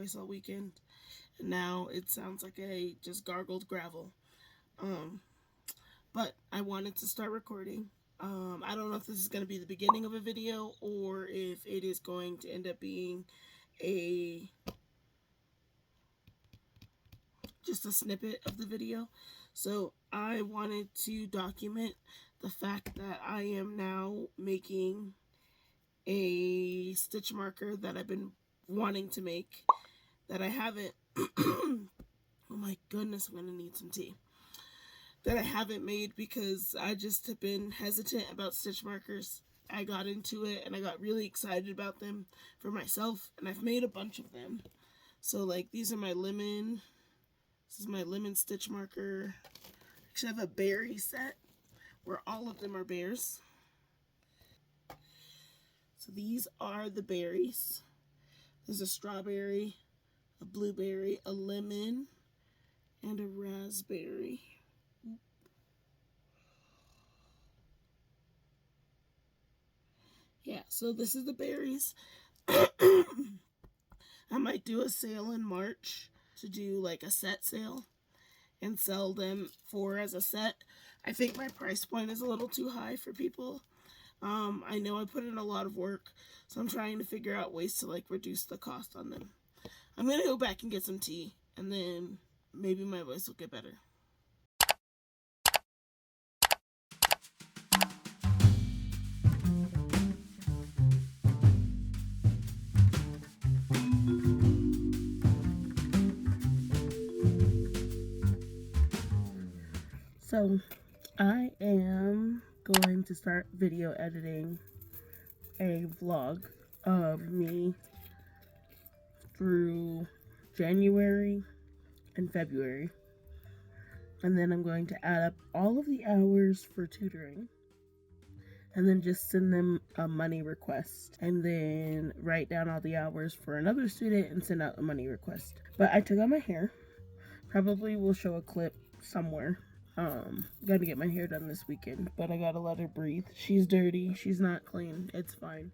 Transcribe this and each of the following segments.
voice all weekend, and now it sounds like I just gargled gravel. But I wanted to start recording. I don't know if this is going to be the beginning of a video or if it is going to end up being a just a snippet of the video. So I wanted to document the fact that I am now making a stitch marker that I've been wanting to make that I haven't. Oh my goodness, I'm gonna need some tea. That I haven't made because I just have been hesitant about stitch markers. I got into it and I got really excited about them for myself, and I've made a bunch of them. So like these are my lemon. This is my lemon stitch marker. Actually, I have a berry set where all of them are bears. So these are the berries. There's a strawberry, a blueberry, a lemon, and a raspberry. Yeah, so this is the berries. I might do a sale in March to do like a set sale and sell them as a set. I think my price point is a little too high for people. I know I put in a lot of work, so I'm trying to figure out ways to like reduce the cost on them. I'm gonna go back and get some tea, and then maybe my voice will get better. So I am going to start video editing a vlog of me through January and February, and then I'm going to add up all of the hours for tutoring and then just send them a money request, and then write down all the hours for another student and send out a money request. But I took out my hair. Probably will show a clip somewhere. Gotta get my hair done this weekend, but I gotta let her breathe. She's dirty, she's not clean, it's fine.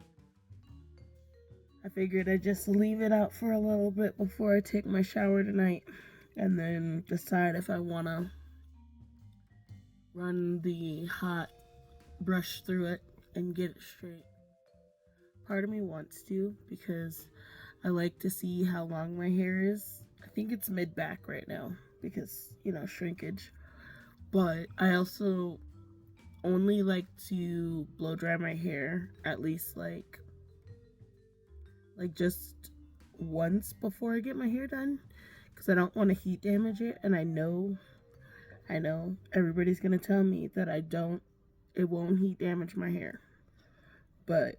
I figured I'd just leave it out for a little bit before I take my shower tonight, and then decide if I wanna run the hot brush through it and get it straight. Part of me wants to, because I like to see how long my hair is. I think it's mid-back right now because, shrinkage. But I also only like to blow dry my hair at least like just once before I get my hair done, because I don't want to heat damage it. And I know everybody's gonna tell me that it won't heat damage my hair, but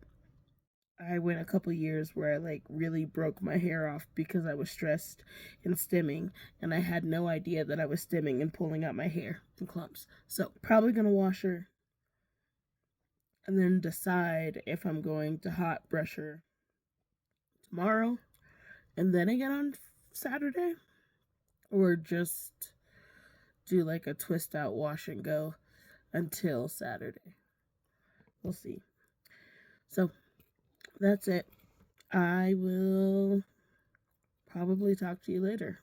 I went a couple years where I like really broke my hair off because I was stressed and stimming, and I had no idea that I was stimming and pulling out my hair in clumps. So probably gonna wash her and then decide if I'm going to hot brush her tomorrow and then again on Saturday, or just do like a twist out wash and go until Saturday. We'll see. So that's it. I will probably talk to you later.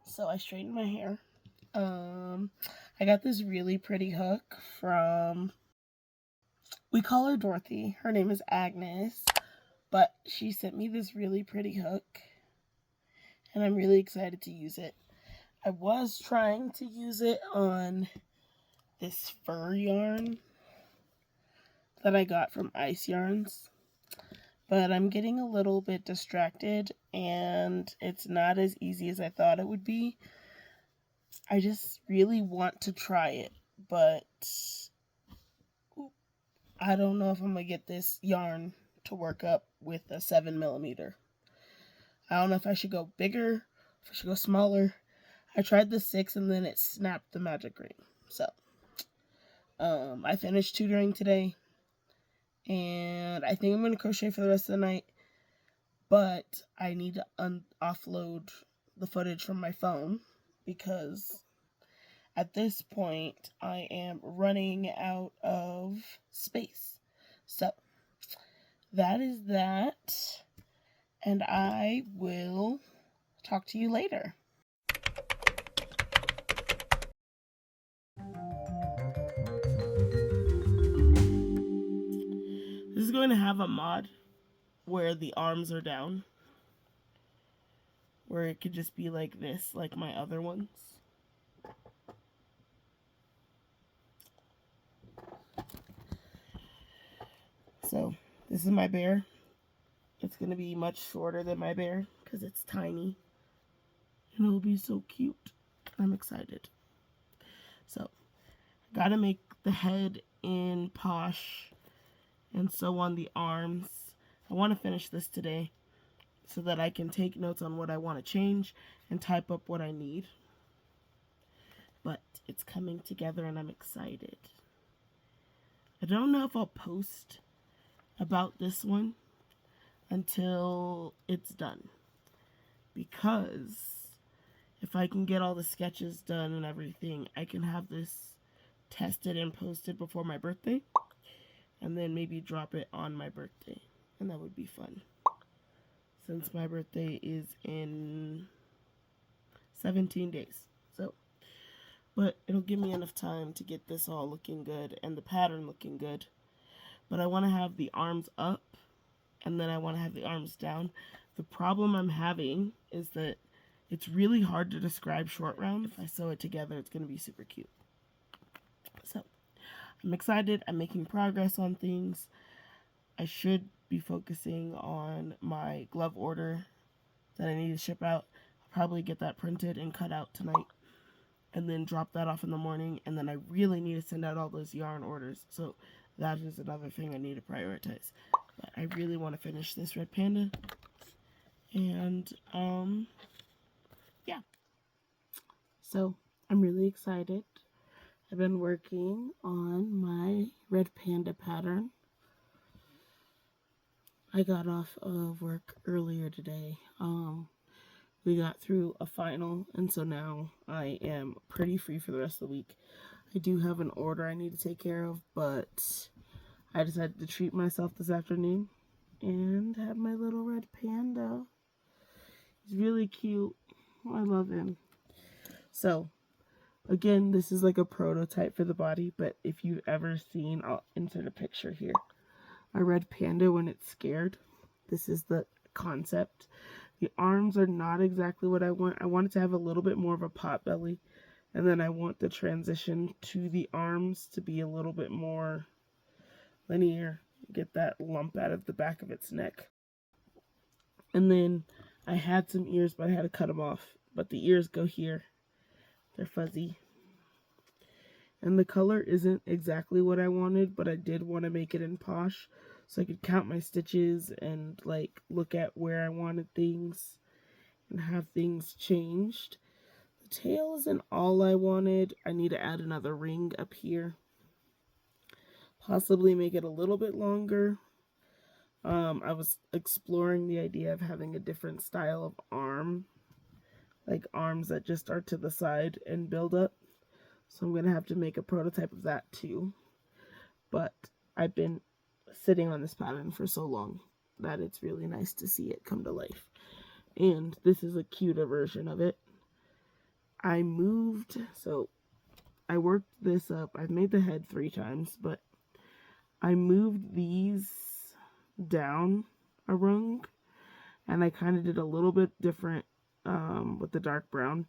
So I straightened my hair. I got this really pretty hook from, we call her Dorothy. Her name is Agnes, but she sent me this really pretty hook, and I'm really excited to use it. I was trying to use it on this fur yarn that I got from Ice Yarns, but I'm getting a little bit distracted, and it's not as easy as I thought it would be. I just really want to try it, but I don't know if I'm going to get this yarn to work up with a 7mm. I don't know if I should go bigger, if I should go smaller. I tried the 6 and then it snapped the magic ring. So, I finished tutoring today, and I think I'm going to crochet for the rest of the night, but I need to offload the footage from my phone because at this point I am running out of space. So, that is that, and I will talk to you later. This is going to have a mod where the arms are down, where it could just be like this, like my other ones. So, this is my bear. It's going to be much shorter than my bear because it's tiny. And it'll be so cute. I'm excited. So, gotta make the head in Posh and sew on the arms. I want to finish this today so that I can take notes on what I want to change and type up what I need. But it's coming together and I'm excited. I don't know if I'll post about this one until it's done, because if I can get all the sketches done and everything, I can have this tested and posted before my birthday, and then maybe drop it on my birthday, and that would be fun, since my birthday is in 17 days. So, but it'll give me enough time to get this all looking good and the pattern looking good. But I want to have the arms up, and then I want to have the arms down. The problem I'm having is that it's really hard to describe short round. If I sew it together, it's going to be super cute. So, I'm excited. I'm making progress on things. I should be focusing on my glove order that I need to ship out. I'll probably get that printed and cut out tonight, and then drop that off in the morning. And then I really need to send out all those yarn orders. So that is another thing I need to prioritize. But I really want to finish this red panda. And, yeah. So, I'm really excited. I've been working on my red panda pattern. I got off of work earlier today. We got through a final, and so now I am pretty free for the rest of the week. I do have an order I need to take care of, but I decided to treat myself this afternoon and have my little red panda. He's really cute. I love him. So, again, this is like a prototype for the body, but if you've ever seen, I'll insert a picture here, a red panda when it's scared. This is the concept. The arms are not exactly what I want. I want it to have a little bit more of a pot belly, and then I want the transition to the arms to be a little bit more linear. Get that lump out of the back of its neck. And then I had some ears, but I had to cut them off. But the ears go here. They're fuzzy. And the color isn't exactly what I wanted, but I did want to make it in Posh, so I could count my stitches and like look at where I wanted things and have things changed. The tail isn't all I wanted. I need to add another ring up here. Possibly make it a little bit longer. I was exploring the idea of having a different style of arm, like arms that just are to the side and build up. So I'm going to have to make a prototype of that too. But I've been sitting on this pattern for so long that it's really nice to see it come to life. And this is a cuter version of it. I moved, so I worked this up. I've made the head 3 times, but I moved these down a rung, and I kind of did a little bit different with the dark brown.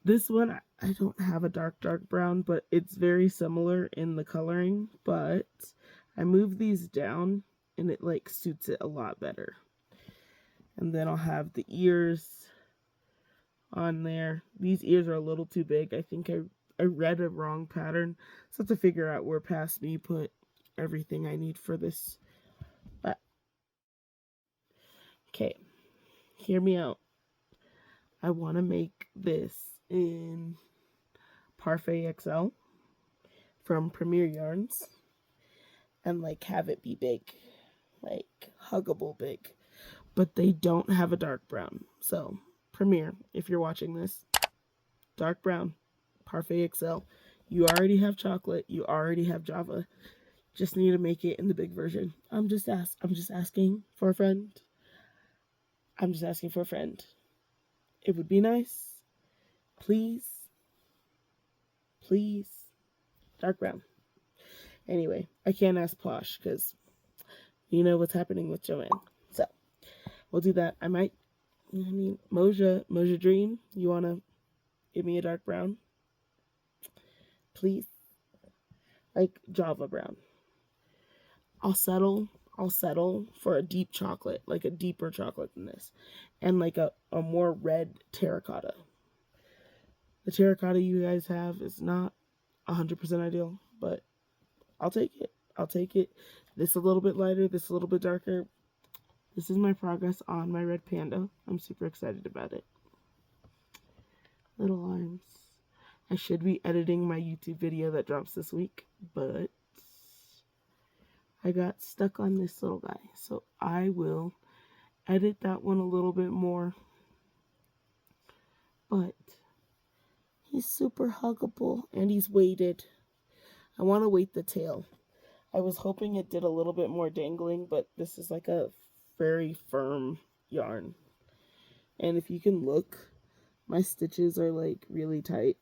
This one, I don't have a dark brown, but it's very similar in the coloring, but I moved these down and it like suits it a lot better. And then I'll have the ears on there. These ears are a little too big. I think I read a wrong pattern, so I have to figure out where past me put everything I need for this. But okay, hear me out. I want to make this in Parfait XL from Premier Yarns and like have it be big, like huggable big, but they don't have a dark brown. So Premier, if you're watching this, dark brown, Parfait XL. You already have chocolate. You already have Java. Just need to make it in the big version. I'm just asking for a friend. I'm just asking for a friend. It would be nice. Please. Please. Dark brown. Anyway, I can't ask Posh because you know what's happening with Joanne. So we'll do that. Moja Dream, you want to give me a dark brown? Please. Like Java brown. I'll settle for a deep chocolate, like a deeper chocolate than this, and like a more red terracotta. The terracotta you guys have is not 100% ideal, but I'll take it. I'll take it. This a little bit lighter, this a little bit darker. This is my progress on my red panda. I'm super excited about it. Little arms. I should be editing my YouTube video that drops this week, but I got stuck on this little guy, so I will edit that one a little bit more. But he's super huggable and he's weighted. I want to weight the tail. I was hoping it did a little bit more dangling, but this is like a very firm yarn. And if you can look, my stitches are like really tight.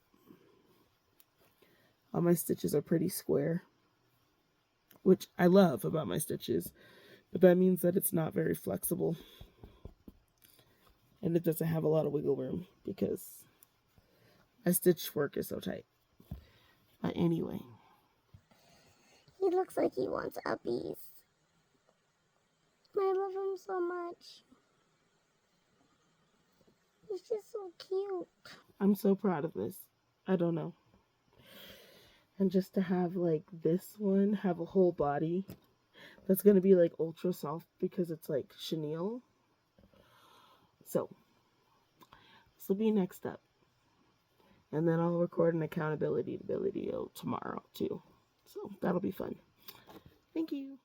All my stitches are pretty square, which I love about my stitches, but that means that it's not very flexible. And it doesn't have a lot of wiggle room because my stitch work is so tight. But anyway. He looks like he wants uppies. I love him so much. He's just so cute. I'm so proud of this. I don't know. And just to have like this one have a whole body that's going to be like ultra soft because it's like chenille. So this will be next up. And then I'll record an accountability video tomorrow too. So that'll be fun. Thank you.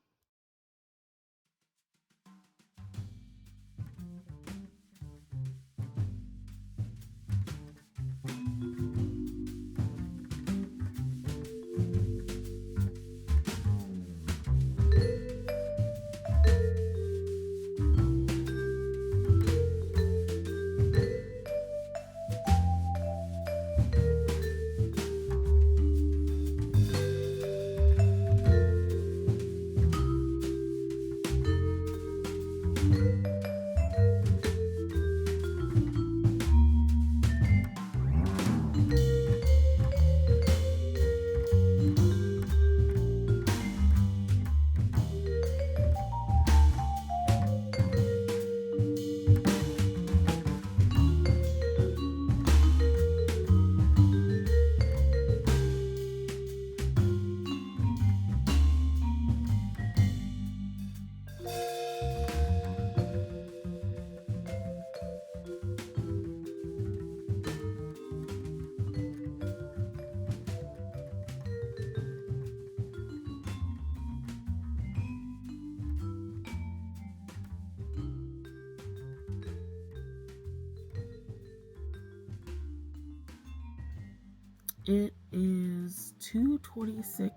It is 2:26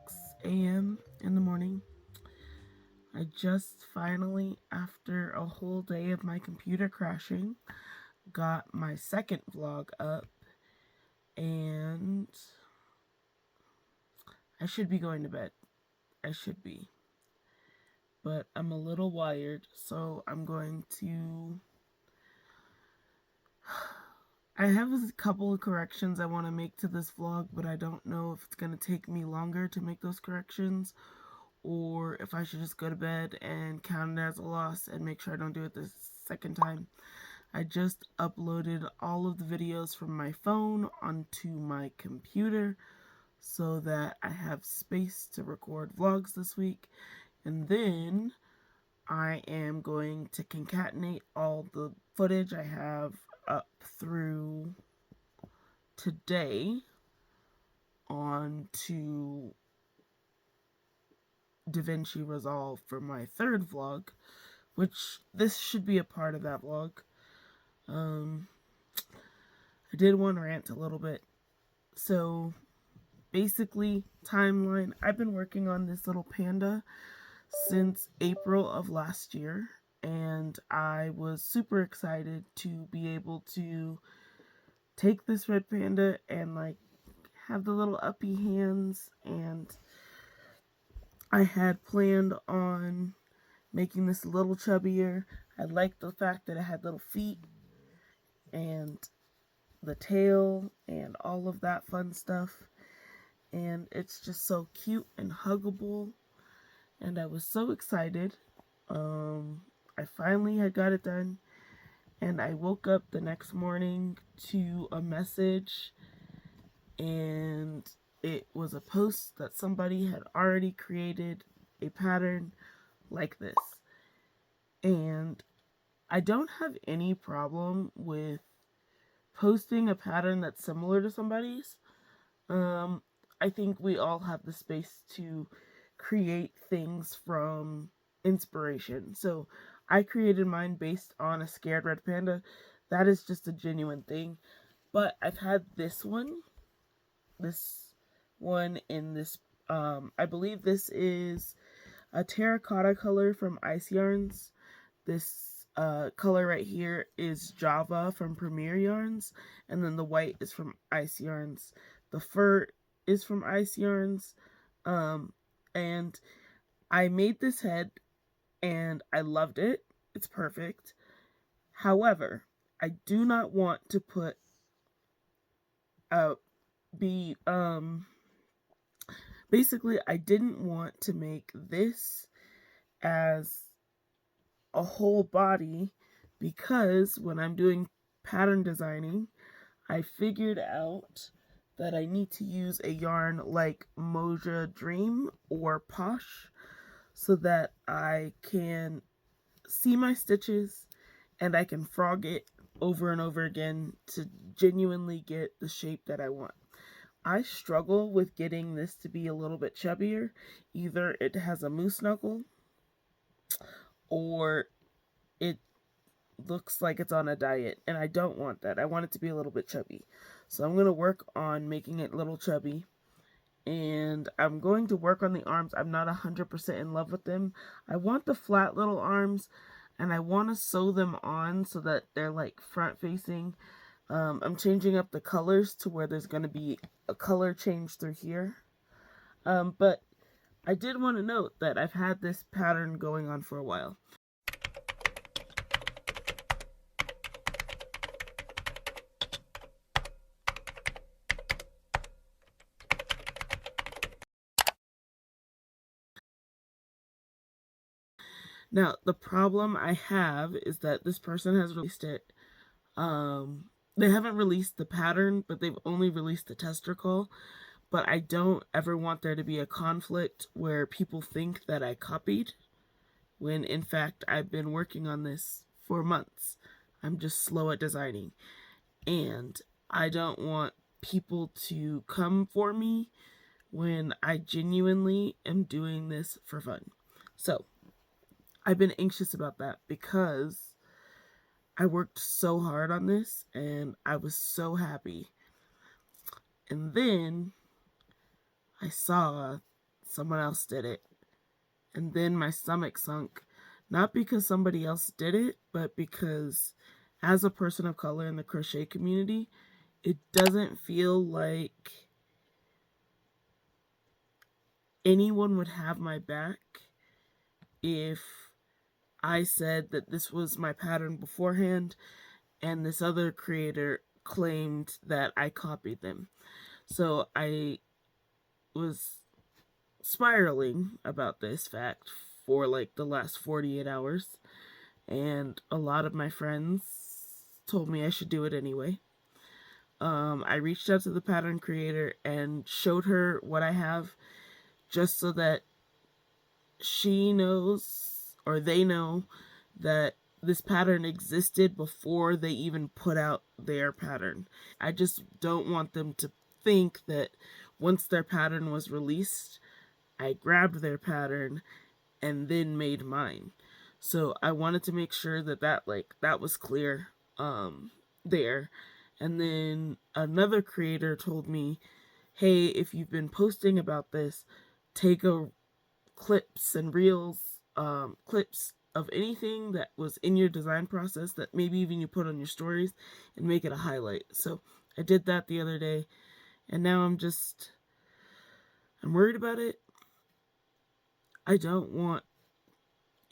a.m. in the morning. I just finally, after a whole day of my computer crashing, got my second vlog up. and I should be going to bed. I should be. But I'm a little wired, so I'm going to... I have a couple of corrections I want to make to this vlog, but I don't know if it's going to take me longer to make those corrections, or if I should just go to bed and count it as a loss and make sure I don't do it the second time. I just uploaded all of the videos from my phone onto my computer so that I have space to record vlogs this week. And then I am going to concatenate all the footage I have up through today onto DaVinci Resolve for my third vlog, which this should be a part of that vlog. I did want to rant a little bit. So basically, timeline, I've been working on this little panda since April of last year, and I was super excited to be able to take this red panda and like have the little uppy hands, and I had planned on making this a little chubbier. I liked the fact that it had little feet and the tail and all of that fun stuff, and it's just so cute and huggable, and I was so excited. I finally had got it done, and I woke up the next morning to a message, and it was a post that somebody had already created a pattern like this. And I don't have any problem with posting a pattern that's similar to somebody's. I think we all have the space to create things from inspiration. So I created mine based on a scared red panda. That is just a genuine thing. But I've had this one in this, I believe this is a terracotta color from Ice Yarns. This color right here is Java from Premier Yarns, and then the white is from Ice Yarns. The fur is from Ice Yarns, and I made this head, and I loved it. It's perfect. However, I do not want to put basically I didn't want to make this as a whole body, because when I'm doing pattern designing, I figured out that I need to use a yarn like Moja Dream or Posh so that I can see my stitches and I can frog it over and over again to genuinely get the shape that I want. I struggle with getting this to be a little bit chubbier. Either it has a moose knuckle or it looks like it's on a diet, and I don't want that. I want it to be a little bit chubby. So I'm going to work on making it a little chubby, and I'm going to work on the arms. I'm not 100% in love with them. I want the flat little arms, and I want to sew them on so that they're like front facing. I'm changing up the colors to where there's going to be a color change through here. But I did want to note that I've had this pattern going on for a while. Now, the problem I have is that this person has released it. They haven't released the pattern, but they've only released the tester call. But I don't ever want there to be a conflict where people think that I copied, when in fact I've been working on this for months. I'm just slow at designing. And I don't want people to come for me when I genuinely am doing this for fun. So I've been anxious about that because I worked so hard on this and I was so happy. And then I saw someone else did it. And then my stomach sunk. Not because somebody else did it, but because as a person of color in the crochet community, it doesn't feel like anyone would have my back if I said that this was my pattern beforehand and this other creator claimed that I copied them. So I was spiraling about this fact for like the last 48 hours, and a lot of my friends told me I should do it anyway. I reached out to the pattern creator and showed her what I have just so that she knows, or they know, that this pattern existed before they even put out their pattern. I just don't want them to think that once their pattern was released, I grabbed their pattern and then made mine. So I wanted to make sure that that was clear there. And then another creator told me, hey, if you've been posting about this, take a clips and reels, clips of anything that was in your design process that maybe even you put on your stories and make it a highlight. So I did that the other day, and now I'm worried about it. I don't want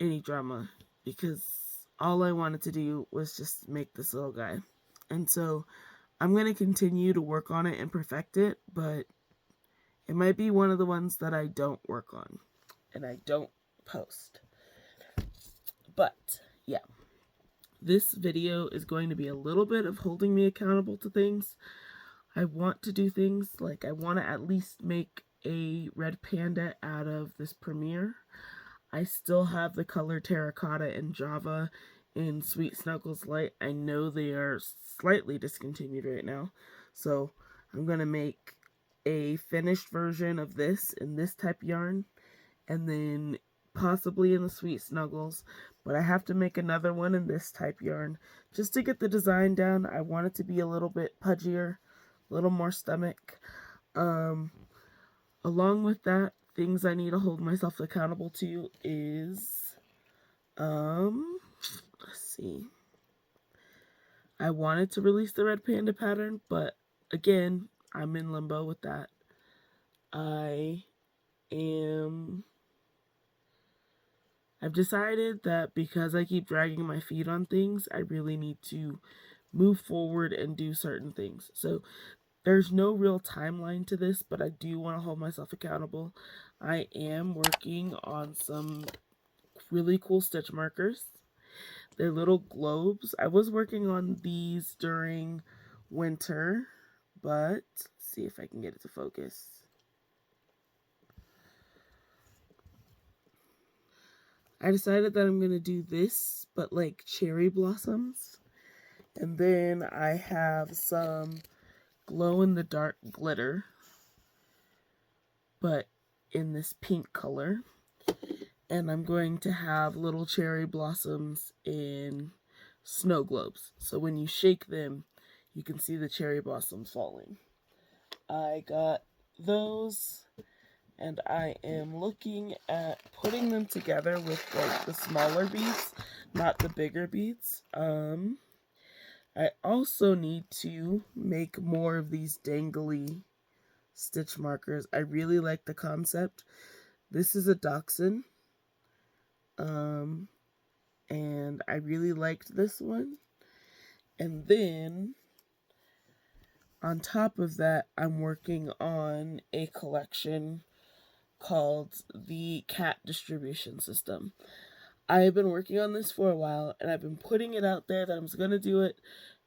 any drama because all I wanted to do was just make this little guy. And so I'm going to continue to work on it and perfect it, but it might be one of the ones that I don't work on and I don't post. But yeah, this video is going to be a little bit of holding me accountable to things. I want to do things, like I want to at least make a red panda out of this premiere. I still have the color terracotta and Java in Sweet Snuggles Light. I know they are slightly discontinued right now, so I'm going to make a finished version of this in this type yarn, and then possibly in the Sweet Snuggles, but I have to make another one in this type yarn just to get the design down. I want it to be a little bit pudgier, a little more stomach. Along with that, things I need to hold myself accountable to is, let's see. I wanted to release the Red Panda pattern, but again, I'm in limbo with that. I've decided that because I keep dragging my feet on things, I really need to move forward and do certain things. So there's no real timeline to this, but I do want to hold myself accountable. I am working on some really cool stitch markers. They're little globes. I was working on these during winter, but let's see if I can get it to focus. I decided that I'm going to do this, but like cherry blossoms. And then I have some glow-in-the-dark glitter, but in this pink color. And I'm going to have little cherry blossoms in snow globes. So when you shake them, you can see the cherry blossoms falling. I got those, and I am looking at putting them together with like the smaller beads, not the bigger beads. I also need to make more of these dangly stitch markers. I really like the concept. This is a dachshund. And I really liked this one. And then on top of that, I'm working on a collection called the Cat Distribution System. I have been working on this for a while, and I've been putting it out there that I'm going to do it,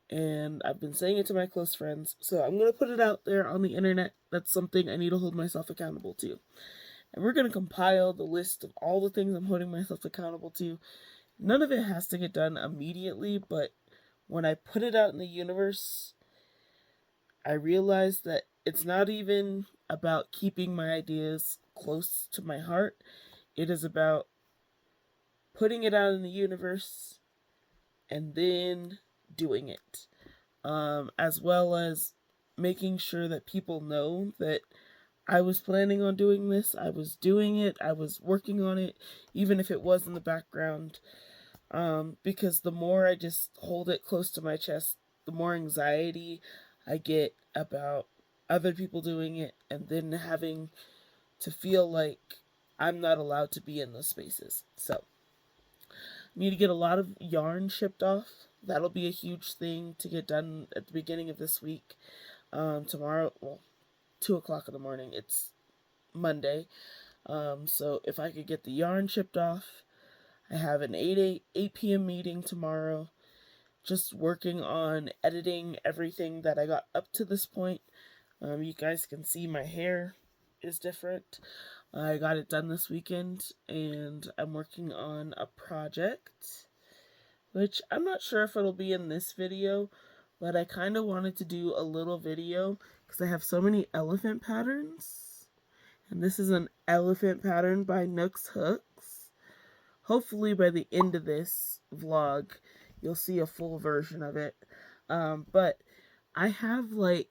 and I've been saying it to my close friends, so I'm going to put it out there on the internet. That's something I need to hold myself accountable to. And we're going to compile the list of all the things I'm holding myself accountable to. None of it has to get done immediately, but when I put it out in the universe, I realized that it's not even about keeping my ideas close to my heart. It is about putting it out in the universe and then doing it. As well as making sure that people know that I was planning on doing this, I was doing it, I was working on it, even if it was in the background. Because the more I just hold it close to my chest, the more anxiety I get about other people doing it and then having to feel like I'm not allowed to be in those spaces. So, I need to get a lot of yarn shipped off. That'll be a huge thing to get done at the beginning of this week. Tomorrow, well, 2 o'clock in the morning, it's Monday. So if I could get the yarn shipped off, I have an 8 p.m. meeting tomorrow, just working on editing everything that I got up to this point. You guys can see my hair is different. I got it done this weekend, and I'm working on a project, which I'm not sure if it'll be in this video, but I kind of wanted to do a little video because I have so many elephant patterns. And this is an elephant pattern by Nooks Hooks. Hopefully by the end of this vlog, you'll see a full version of it. But I have like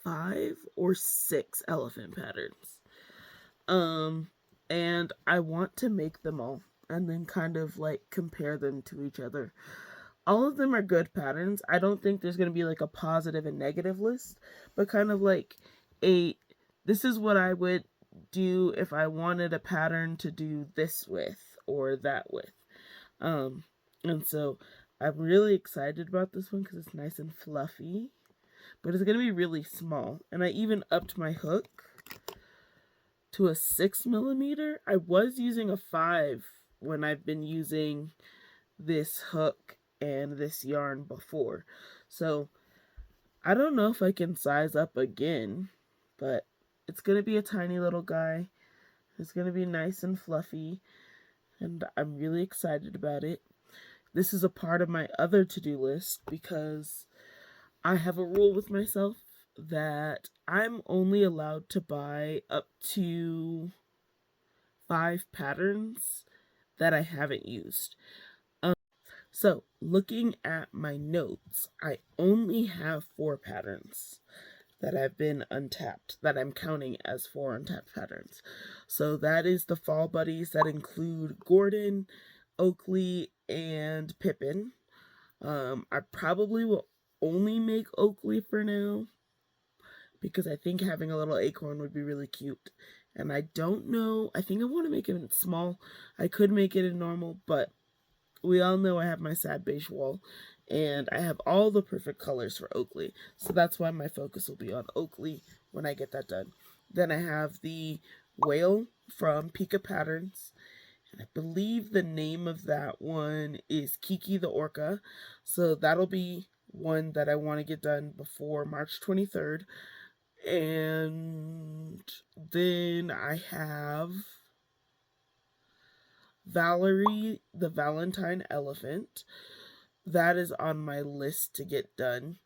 5 or 6 elephant patterns. And I want to make them all and then kind of like compare them to each other. All of them are good patterns. I don't think there's going to be like a positive and negative list, but kind of like this is what I would do if I wanted a pattern to do this with or that with. And so I'm really excited about this one because it's nice and fluffy, but it's going to be really small. And I even upped my hook to a 6mm. I was using a 5 when I've been using this hook and this yarn before. So I don't know if I can size up again, but it's going to be a tiny little guy. It's going to be nice and fluffy, and I'm really excited about it. This is a part of my other to-do list because I have a rule with myself that I'm only allowed to buy up to 5 patterns that I haven't used. So, looking at my notes, I only have 4 patterns that have been untapped, that I'm counting as 4 untapped patterns. So that is the Fall Buddies that include Gordon, Oakley, and Pippin. I probably will only make Oakley for now because I think having a little acorn would be really cute. And I don't know, I think I want to make it in small. I could make it in normal, but we all know I have my sad beige wall, and I have all the perfect colors for Oakley. So that's why my focus will be on Oakley when I get that done. Then I have the whale from Pika Patterns. And I believe the name of that one is Kiki the Orca. So that'll be one that I want to get done before March 23rd. And then I have Valerie the Valentine Elephant. That is on my list to get done.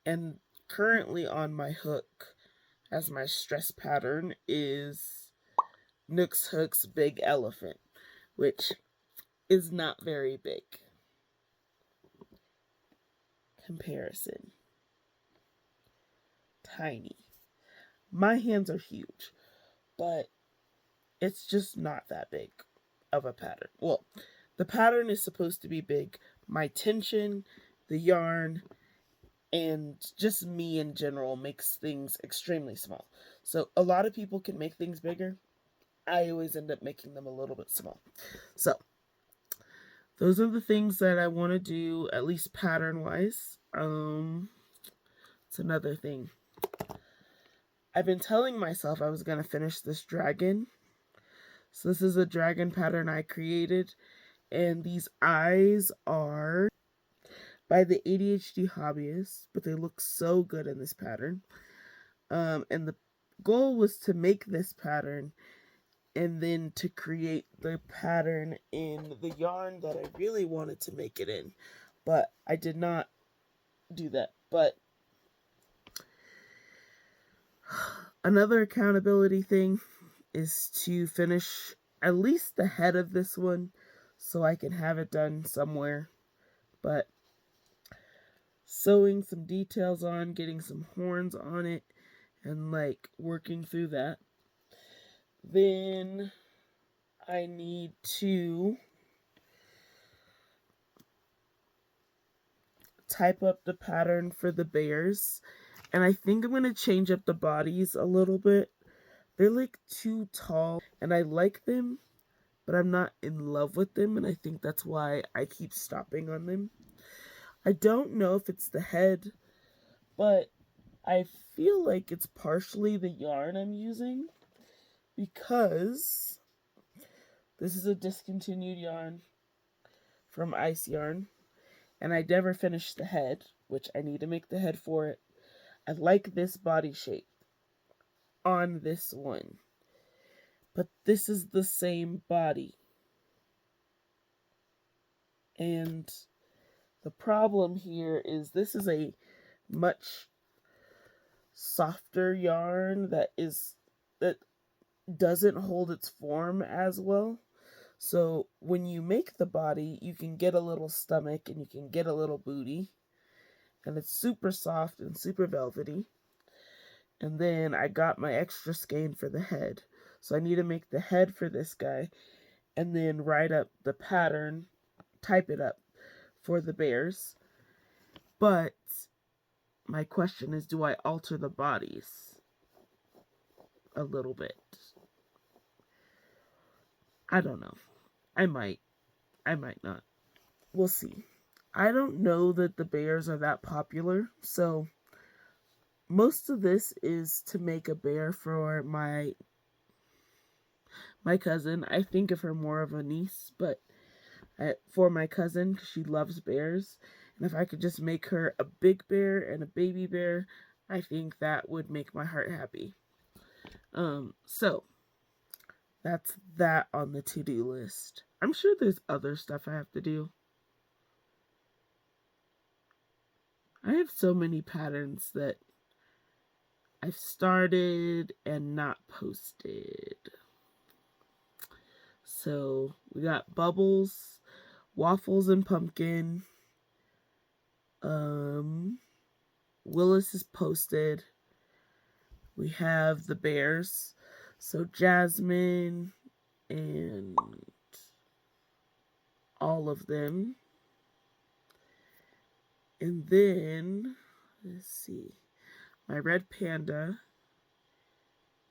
And currently on my hook as my stress pattern is Nooks Hook's Big Elephant, which is not very big. Comparison. Tiny. My hands are huge, but it's just not that big of a pattern. Well, the pattern is supposed to be big. My tension, the yarn, and just me in general makes things extremely small. So a lot of people can make things bigger. I always end up making them a little bit small. So those are the things that I want to do, at least pattern-wise. It's another thing. I've been telling myself I was going to finish this dragon. So this is a dragon pattern I created. And these eyes are by the ADHD Hobbyist, but they look so good in this pattern. And the goal was to make this pattern and then to create the pattern in the yarn that I really wanted to make it in. But I did not do that. But another accountability thing is to finish at least the head of this one so I can have it done somewhere. But sewing some details on, getting some horns on it, and like working through that. Then I need to type up the pattern for the bears, and I think I'm going to change up the bodies a little bit. They're like too tall, and I like them, but I'm not in love with them, and I think that's why I keep stopping on them. I don't know if it's the head, but I feel like it's partially the yarn I'm using, because this is a discontinued yarn from Ice Yarn, and I never finished the head, which I need to make the head for it. I like this body shape on this one, but this is the same body. And the problem here is this is a much softer yarn that doesn't hold its form as well. So when you make the body, you can get a little stomach and you can get a little booty, and it's super soft and super velvety. And then I got my extra skein for the head. So I need to make the head for this guy and then write up the pattern, type it up for the bears. But my question is, do I alter the bodies a little bit? I don't know. I might not. We'll see. I don't know that the bears are that popular, so most of this is to make a bear for my cousin. I think of her more of a niece, but for my cousin, because she loves bears. And if I could just make her a big bear and a baby bear, I think that would make my heart happy. So that's that on the to-do list. I'm sure there's other stuff I have to do. I have so many patterns that I've started and not posted. So we got bubbles, waffles and pumpkin. Willis is posted. We have the bears. So Jasmine and all of them. And then, let's see, my red panda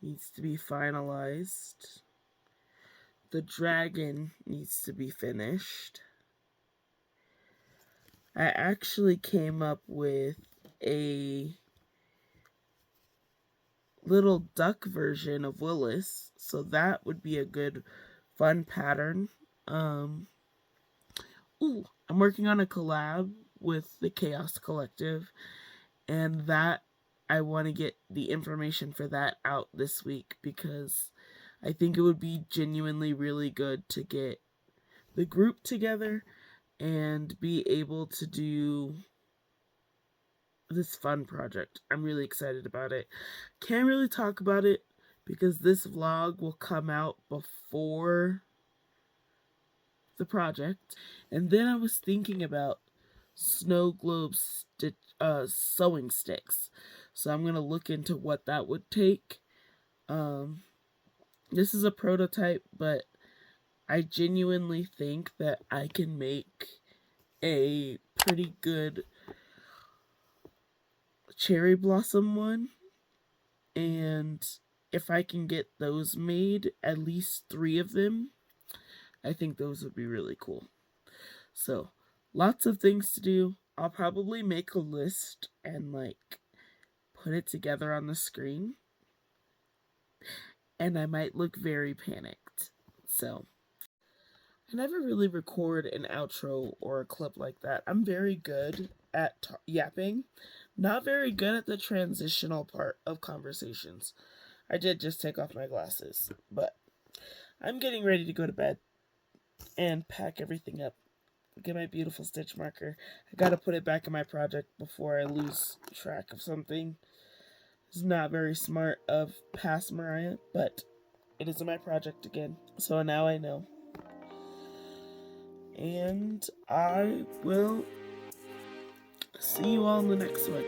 needs to be finalized. The dragon needs to be finished. I actually came up with a little duck version of Willis, so that would be a good fun pattern. I'm working on a collab with the Chaos Collective, and that I want to get the information for that out this week, because I think it would be genuinely really good to get the group together and be able to do this fun project. I'm really excited about it. Can't really talk about it because this vlog will come out before the project. And then I was thinking about snow globe sewing sticks. So I'm going to look into what that would take. This is a prototype, but I genuinely think that I can make a pretty good cherry blossom one. And if I can get those made, at least 3 of them, I think those would be really cool. So, lots of things to do. I'll probably make a list and put it together on the screen. And I might look very panicked. So, I never really record an outro or a clip like that. I'm very good at yapping, not very good at the transitional part of conversations. I did just take off my glasses, but I'm getting ready to go to bed and pack everything up. Get my beautiful stitch marker. I gotta put it back in my project before I lose track of something. It's not very smart of past Mariah, but it is in my project again. So now I know. And I will see you all in the next one.